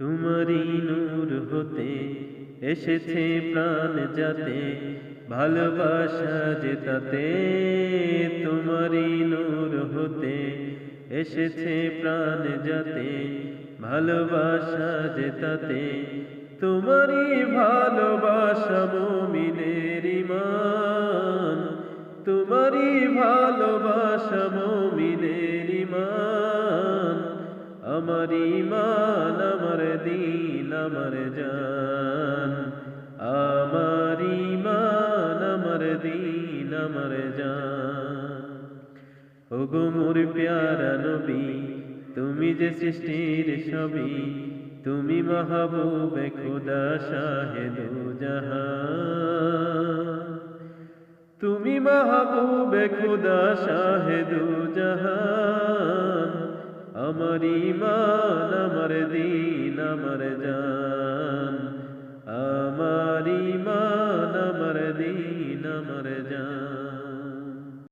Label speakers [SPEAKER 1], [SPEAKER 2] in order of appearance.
[SPEAKER 1] তোমারই নূর হতে এসেছে প্রাণ যাতে, ভালোবাসা জেতাতে। তোমারই নূর হতে এসেছে প্রাণ যাতে, ভালোবাসা জেতাতে। তোমারই ভালোবাসা মুমিনের ঈমান, তোমারই ভালোবাসা মুমিনের ঈমান। আমার ঈমান আমার দীন আমার জান, আমার ঈমান আমার দীন আমার জান। ওগো মোর প্যারা নবী, তুমি যে সৃষ্টির সবই, তুমি মাহবুবে খোদা শাহে দো জাহান। তুমি মাহবুবে খোদা শাহে দো জাহান। আমার ঈমান আমার দীন আমার জান, আমার ঈমান আমার দীন আমার জান।